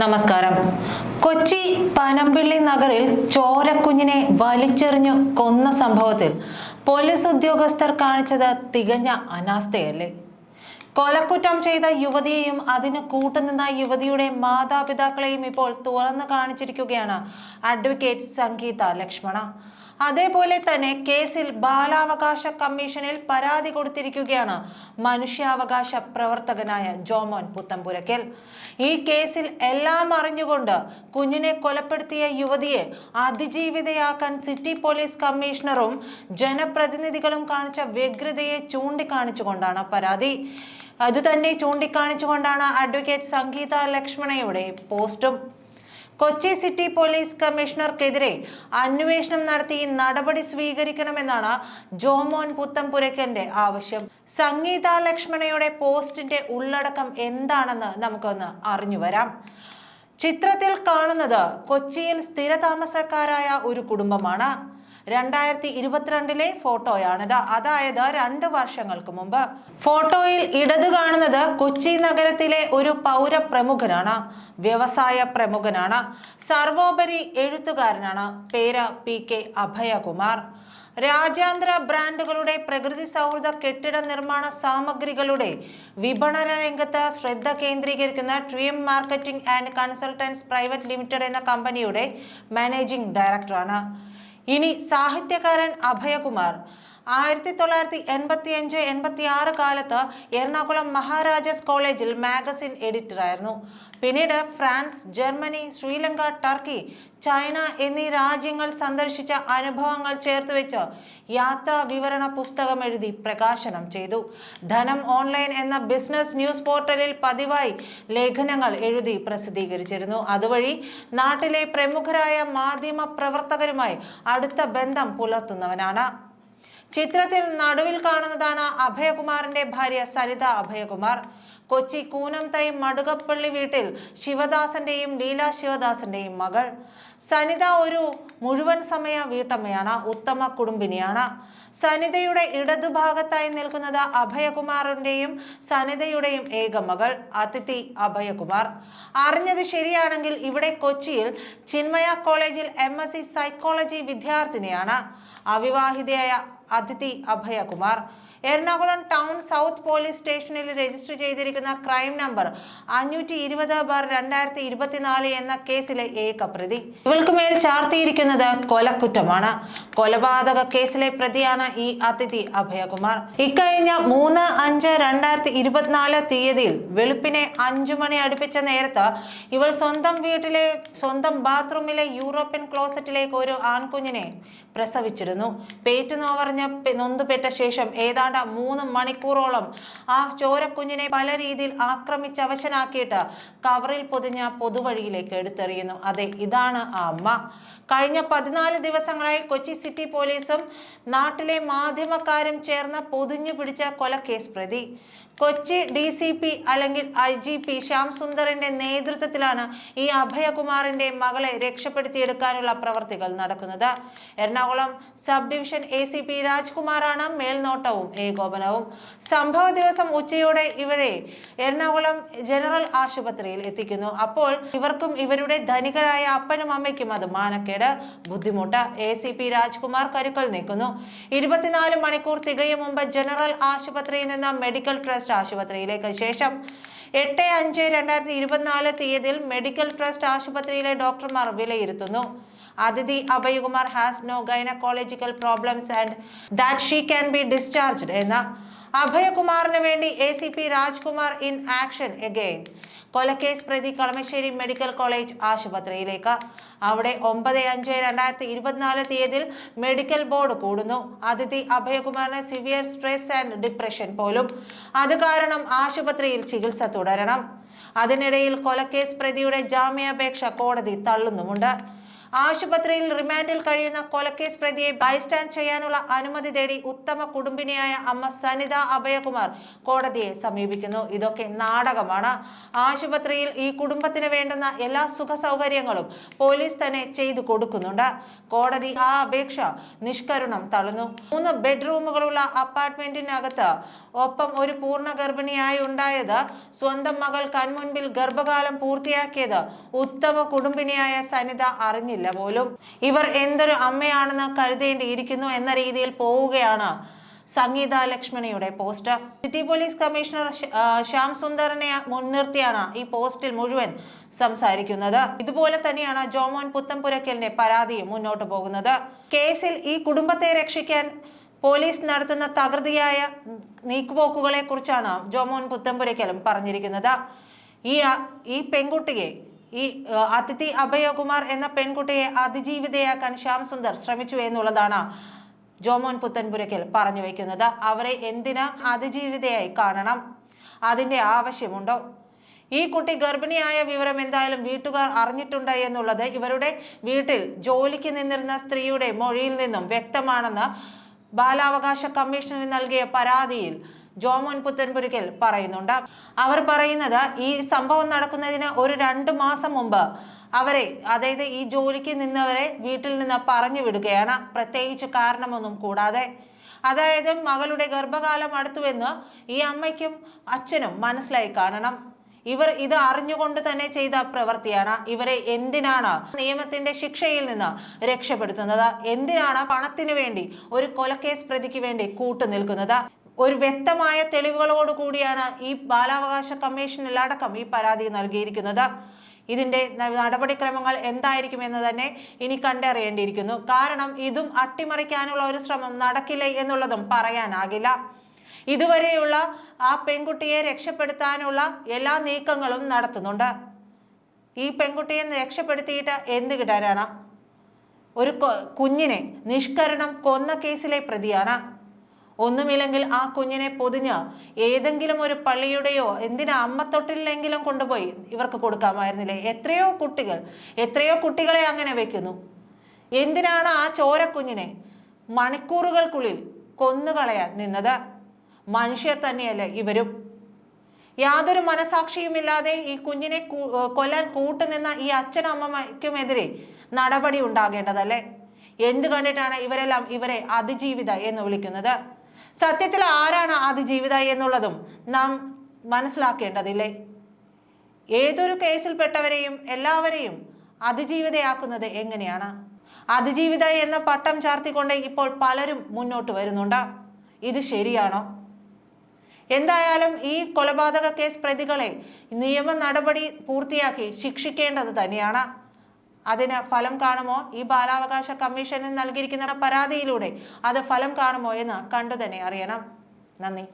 നമസ്കാരം. കൊച്ചി പനമ്പിള്ളി നഗറിൽ ചോരക്കുഞ്ഞിനെ വലിച്ചെറിഞ്ഞു കൊന്ന സംഭവത്തിൽ പോലീസ് ഉദ്യോഗസ്ഥർ കാണിച്ചത് തികഞ്ഞ അനാസ്ഥയല്ലേ? കൊലക്കുറ്റം ചെയ്ത യുവതിയെയും അതിന് കൂട്ടുനിന്ന യുവതിയുടെ മാതാപിതാക്കളെയും ഇപ്പോൾ തുറന്നു കാണിച്ചിരിക്കുകയാണ് അഡ്വക്കേറ്റ് സംഗീത ലക്ഷ്മണ. അതേപോലെ തന്നെ കേസിൽ ബാലാവകാശ കമ്മീഷനിൽ പരാതി കൊടുത്തിരിക്കുകയാണ് മനുഷ്യാവകാശ പ്രവർത്തകനായ ജോമോൻ പുത്തമ്പുരയ്ക്കൽ. ഈ കേസിൽ എല്ലാം അറിഞ്ഞുകൊണ്ട് കുഞ്ഞിനെ കൊലപ്പെടുത്തിയ യുവതിയെ അതിജീവിതയാക്കാൻ സിറ്റി പോലീസ് കമ്മീഷണറും ജനപ്രതിനിധികളും കാണിച്ച വ്യഗ്രതയെ ചൂണ്ടിക്കാണിച്ചുകൊണ്ടാണ് പരാതി. അതുതന്നെ ചൂണ്ടിക്കാണിച്ചുകൊണ്ടാണ് അഡ്വക്കേറ്റ് സംഗീത ലക്ഷ്മണയുടെ പോസ്റ്റും. കൊച്ചി സിറ്റി പോലീസ് കമ്മീഷണർക്കെതിരെ അന്വേഷണം നടത്തി നടപടി സ്വീകരിക്കണമെന്നാണ് ജോമോൻ പുത്തമ്പുരയ്ക്കലിന്റെ ആവശ്യം. സംഗീത ലക്ഷ്മണയുടെ പോസ്റ്റിന്റെ ഉള്ളടക്കം എന്താണെന്ന് നമുക്കൊന്ന് അറിഞ്ഞു വരാം. ചിത്രത്തിൽ കാണുന്നത് കൊച്ചിയിൽ സ്ഥിരതാമസക്കാരായ ഒരു കുടുംബമാണ്. 2022 ഫോട്ടോയാണിത്, അതായത് 2 വർഷങ്ങൾക്ക് മുമ്പ്. ഫോട്ടോയിൽ ഇടത് കാണുന്നത് കൊച്ചി നഗരത്തിലെ ഒരു പൗരപ്രമുഖനാണ്, വ്യവസായ പ്രമുഖനാണ്, സർവോപരി എഴുത്തുകാരനാണ്. പേര് PK അഭയകുമാർ. രാജ്യാന്തര ബ്രാൻഡുകളുടെ പ്രകൃതി സൗഹൃദ കെട്ടിട നിർമ്മാണ സാമഗ്രികളുടെ വിപണന രംഗത്ത് ശ്രദ്ധ കേന്ദ്രീകരിക്കുന്ന ട്രിയം marketing and consultants private limited എന്ന കമ്പനിയുടെ മാനേജിംഗ് ഡയറക്ടറാണ്. ഇനി സാഹിത്യകാരൻ അഭയകുമാർ 1985-86 കാലത്ത് എറണാകുളം മഹാരാജാസ് കോളേജിൽ മാഗസിൻ എഡിറ്ററായിരുന്നു. പിന്നീട് France, Germany, Sri Lanka, Turkey, China എന്നീ രാജ്യങ്ങൾ സന്ദർശിച്ച അനുഭവങ്ങൾ ചേർത്തുവെച്ച് യാത്രാ വിവരണ പുസ്തകം എഴുതി പ്രകാശനം ചെയ്തു. ധനം ഓൺലൈൻ എന്ന ബിസിനസ് ന്യൂസ് പോർട്ടലിൽ പതിവായി ലേഖനങ്ങൾ എഴുതി പ്രസിദ്ധീകരിച്ചിരുന്നു. അതുവഴി നാട്ടിലെ പ്രമുഖരായ മാധ്യമ പ്രവർത്തകരുമായി അടുത്ത ബന്ധം പുലർത്തുന്നവനാണ്. ചിത്രത്തിൽ നടുവിൽ കാണുന്നതാണ് അഭയകുമാറിന്റെ ഭാര്യ സരിത അഭയകുമാർ. കൊച്ചി കൂനംതൈ മടുകപ്പള്ളി വീട്ടിൽ ശിവദാസന്റെയും ലീല ശിവദാസന്റെയും മകൾ. സനിത ഒരു മുഴുവൻ സമയ വീട്ടമ്മയാണ്, ഉത്തമ കുടുംബിനിയാണ്. സനിതയുടെ ഇടതുഭാഗത്തായി നിൽക്കുന്നത് അഭയകുമാറിന്റെയും സനിതയുടെയും ഏക മകൾ അതിഥി അഭയകുമാർ. അറിഞ്ഞത് ശരിയാണെങ്കിൽ ഇവിടെ കൊച്ചിയിൽ ചിന്മയ കോളേജിൽ MSc സൈക്കോളജി വിദ്യാർത്ഥിനിയാണ് അവിവാഹിതയായ അതിഥി Abhayakumar. Ernakulam town south police സ്റ്റേഷനിൽ രജിസ്റ്റർ ചെയ്തിരിക്കുന്ന ക്രൈം നമ്പർ 520/2024 എന്ന കേസിലെ ഏക പ്രതി. ഇവൾക്ക് മേൽ ചാർത്തിയിരിക്കുന്നത് കൊലക്കുറ്റമാണ്. കൊലപാതക കേസിലെ പ്രതിയാണ് ഈ അതിഥി അഭയകുമാർ. ഇക്കഴിഞ്ഞ 3/5/2024 തീയതിയിൽ വെളുപ്പിനെ 5 മണി അടുപ്പിച്ച നേരത്ത് ഇവൾ സ്വന്തം വീട്ടിലെ സ്വന്തം ബാത്റൂമിലെ യൂറോപ്യൻ ക്ലോസറ്റിലേക്ക് ഒരു ആൺകുഞ്ഞിനെ പ്രസവിച്ചിരുന്നു. പേറ്റുനോവറിഞ്ഞ് നൊന്തുപെറ്റ ശേഷം ഏതാണ്ട് 3 മണിക്കൂറോളം ആ ചോരക്കുഞ്ഞിനെ പല രീതിയിൽ ആക്രമിച്ചവശനാക്കിയിട്ട് കവറിൽ പൊതിഞ്ഞ പൊതുവഴിയിലേക്ക് എടുത്തെറിയുന്നു. അതെ, ഇതാണ് ആ അമ്മ. കഴിഞ്ഞ 14 ദിവസങ്ങളായി കൊച്ചി സിറ്റി പോലീസും നാട്ടിലെ മാധ്യമക്കാരും ചേർന്ന് പൊതിഞ്ഞു പിടിച്ച കൊലക്കേസ് പ്രതി. കൊച്ചി DCP അല്ലെങ്കിൽ IGP ശ്യാം സുന്ദറിന്റെ നേതൃത്വത്തിലാണ് ഈ അഭയകുമാറിന്റെ മകളെ രക്ഷപ്പെടുത്തിയെടുക്കാനുള്ള പ്രവർത്തികൾ നടക്കുന്നത്. Ernakulam sub division ACP രാജ്കുമാറാണ് മേൽനോട്ടവും ഏകോപനവും. സംഭവ ദിവസം ഉച്ചയോടെ ഇവരെ എറണാകുളം ജനറൽ ആശുപത്രിയിൽ എത്തിക്കുന്നു. അപ്പോൾ ഇവർക്കും ഇവരുടെ ധനികരായ അപ്പനും അമ്മയ്ക്കും അത് മാനക്കേട്, ബുദ്ധിമുട്ട്. ACP രാജ്കുമാർ കരുക്കൾ നീക്കുന്നു. 24 മണിക്കൂർ തികയും മുമ്പ് ജനറൽ ആശുപത്രിയിൽ നിന്ന് മെഡിക്കൽ ട്രസ്റ്റ് ആശുപത്രിയിലേക്ക്, ശേഷം 8/5/2024 തീയതിയിൽ മെഡിക്കൽ ട്രസ്റ്റ് ആശുപത്രിയിലെ ഡോക്ടർമാർ വിലയിരുത്തുന്നു. Aditi Abhayakumar has no gynaecological problems and that she can be discharged എന്ന. അഭയകുമാറിന് വേണ്ടി ACP Rajkumar in action again. കൊലക്കേസ് പ്രതി കളമശ്ശേരി മെഡിക്കൽ കോളേജ് ആശുപത്രിയിലേക്ക്. അവിടെ 9/5/2024 തീയതിയിൽ മെഡിക്കൽ ബോർഡ് കൂടുന്നു. അതിഥി അഭയകുമാറിന് സിവിയർ സ്ട്രെസ് ആൻഡ് ഡിപ്രഷൻ പോലും. അത് കാരണം ആശുപത്രിയിൽ ചികിത്സ തുടരണം. അതിനിടയിൽ കൊലക്കേസ് പ്രതിയുടെ ജാമ്യാപേക്ഷ കോടതി തള്ളുന്നുമുണ്ട്. ആശുപത്രിയിൽ റിമാൻഡിൽ കഴിയുന്ന കൊലക്കേസ് പ്രതിയെ ബൈസ്റ്റാൻഡ് ചെയ്യാനുള്ള അനുമതി തേടി ഉത്തമ കുടുംബിനിയായ അമ്മ സനിത അഭയകുമാർ കോടതിയെ സമീപിക്കുന്നു. ഇതൊക്കെ നാടകമാണ്. ആശുപത്രിയിൽ ഈ കുടുംബത്തിന് വേണ്ടുന്ന എല്ലാ സുഖ സൗകര്യങ്ങളും പോലീസ് തന്നെ ചെയ്തു കൊടുക്കുന്നുണ്ട്. കോടതി ആ അപേക്ഷ നിഷ്കരുണം തള്ളുന്നു. 3 ബെഡ്റൂമുകളുള്ള അപ്പാർട്ട്മെന്റിനകത്ത് ഒപ്പം ഒരു പൂർണ്ണ ഗർഭിണിയായി ഉണ്ടായത് സ്വന്തം മകൾ കൺമുൻപിൽ ഗർഭകാലം പൂർത്തിയാക്കിയത് ഉത്തമ കുടുംബിനിയായ സനിത അറിഞ്ഞില്ല പോലും. ഇവർ എന്തൊരു അമ്മയാണെന്ന് കരുതേണ്ടിയിരിക്കുന്നു എന്ന രീതിയിൽ പോവുകയാണ് സംഗീത ലക്ഷ്മണിയുടെ post. City police commissioner Shyam സുന്ദറിനെ മുൻനിർത്തിയാണ് ഈ പോസ്റ്റിൽ മുഴുവൻ സംസാരിക്കുന്നത്. ഇതുപോലെ തന്നെയാണ് ജോമോൻ പുത്തൻപുരയ്ക്കലിന്റെ പരാതിയും മുന്നോട്ട് പോകുന്നത്. കേസിൽ ഈ കുടുംബത്തെ രക്ഷിക്കാൻ പോലീസ് നടത്തുന്ന തകൃതിയായ നീക്കുപോക്കുകളെ കുറിച്ചാണ് ജോമോൻ പുത്തൻപുരയ്ക്കലും പറഞ്ഞിരിക്കുന്നത്. ഈ പെൺകുട്ടിയെ, ഈ അതിഥി അഭയകുമാർ എന്ന പെൺകുട്ടിയെ അതിജീവിതയാക്കാൻ ശ്യാം സുന്ദർ ശ്രമിച്ചു എന്നുള്ളതാണ് ജോമോൻ പുത്തൻപുരയ്ക്കൽ പറഞ്ഞു വയ്ക്കുന്നത്. അവരെ എന്തിനാ അതിജീവിതയായി കാണണം? അതിന്റെ ആവശ്യമുണ്ടോ? ഈ കുട്ടി ഗർഭിണിയായ വിവരം എന്തായാലും വീട്ടുകാർ അറിഞ്ഞിട്ടുണ്ട് എന്നുള്ളത് ഇവരുടെ വീട്ടിൽ ജോലിക്ക് നിന്നിരുന്ന സ്ത്രീയുടെ മൊഴിയിൽ നിന്നും വ്യക്തമാണെന്ന് ബാലാവകാശ കമ്മീഷന് നൽകിയ പരാതിയിൽ ജോമോൻ പുത്തൻപുരയ്ക്കൽ പറയുന്നുണ്ട്. അവർ പറയുന്നത് ഈ സംഭവം നടക്കുന്നതിന് ഒരു 2 മാസം മുമ്പ് അവരെ, അതായത് ഈ ജോലിക്ക് നിന്നവരെ വീട്ടിൽ നിന്ന് പറഞ്ഞു വിടുകയാണ്, പ്രത്യേകിച്ച് കാരണമൊന്നും കൂടാതെ. അതായത് മകളുടെ ഗർഭകാലം അടുത്തുവെന്ന് ഈ അമ്മയ്ക്കും അച്ഛനും മനസ്സിലായി കാണണം. ഇവർ ഇത് അറിഞ്ഞുകൊണ്ട് തന്നെ ചെയ്ത പ്രവൃത്തിയാണ്. ഇവരെ എന്തിനാണ് നിയമത്തിന്റെ ശിക്ഷയിൽ നിന്ന് രക്ഷപ്പെടുത്തുന്നത്? എന്തിനാണ് പണത്തിന് വേണ്ടി ഒരു കൊലക്കേസ് പ്രതിക്ക് വേണ്ടി കൂട്ടുനിൽക്കുന്നത്? ഒരു വ്യക്തമായ തെളിവുകളോട് കൂടിയാണ് ഈ ബാലാവകാശ കമ്മീഷനിലടക്കം ഈ പരാതി നൽകിയിരിക്കുന്നത്. ഇതിന്റെ നടപടിക്രമങ്ങൾ എന്തായിരിക്കുമെന്ന് തന്നെ ഇനി കണ്ടറിയേണ്ടിയിരിക്കുന്നു. കാരണം ഇതും അട്ടിമറിക്കാനുള്ള ഒരു ശ്രമം നടക്കില്ല എന്നുള്ളതും പറയാനാകില്ല. ഇതുവരെയുള്ള ആ പെൺകുട്ടിയെ രക്ഷപ്പെടുത്താനുള്ള എല്ലാ നീക്കങ്ങളും നടത്തുന്നുണ്ട്. ഈ പെൺകുട്ടിയെ രക്ഷപ്പെടുത്തിയിട്ട് എന്ത് കിട്ടാനാണ്? ഒരു കുഞ്ഞിനെ നിഷ്കരണം കൊന്ന കേസിലെ പ്രതിയാണ്. ഒന്നുമില്ലെങ്കിൽ ആ കുഞ്ഞിനെ പൊതിഞ്ഞ് ഏതെങ്കിലും ഒരു പള്ളിയുടെയോ എന്തിനാ അമ്മത്തൊട്ടിലെങ്കിലും കൊണ്ടുപോയി ഇവർക്ക് കൊടുക്കാമായിരുന്നില്ലേ? എത്രയോ കുട്ടികളെ അങ്ങനെ വെക്കുന്നു. എന്തിനാണ് ആ ചോരക്കുഞ്ഞിനെ മണിക്കൂറുകൾക്കുള്ളിൽ കൊന്നുകളയാൻ നിന്നത്? മനുഷ്യർ തന്നെയല്ലേ ഇവരും? യാതൊരു മനസാക്ഷിയുമില്ലാതെ ഈ കുഞ്ഞിനെ കൊല്ലാൻ കൂട്ടുനിന്ന ഈ അച്ഛനമ്മയ്ക്കുമെതിരെ നടപടി ഉണ്ടാകേണ്ടതല്ലേ? എന്ത് കണ്ടിട്ടാണ് ഇവരെല്ലാം ഇവരെ അതിജീവിത എന്ന് വിളിക്കുന്നത്? സത്യത്തിൽ ആരാണ് അതിജീവിത എന്നുള്ളതും നാം മനസ്സിലാക്കേണ്ടതില്ലേ? ഏതൊരു കേസിൽപ്പെട്ടവരെയും എല്ലാവരെയും അതിജീവിതയാക്കുന്നത് എങ്ങനെയാണ്? അതിജീവിത എന്ന പട്ടം ചാർത്തിക്കൊണ്ട് ഇപ്പോൾ പലരും മുന്നോട്ട് വരുന്നുണ്ട്. ഇത് ശരിയാണോ? എന്തായാലും ഈ കൊലപാതക കേസ് പ്രതികളെ നിയമ നടപടി പൂർത്തിയാക്കി ശിക്ഷിക്കേണ്ടത് തന്നെയാണ്. അതിന് ഫലം കാണുമോ? ഈ ബാലാവകാശ കമ്മീഷന് നൽകിയിരിക്കുന്ന പരാതിയിലൂടെ അത് ഫലം കാണുമോ എന്ന് കണ്ടു തന്നെ അറിയണം. നന്ദി.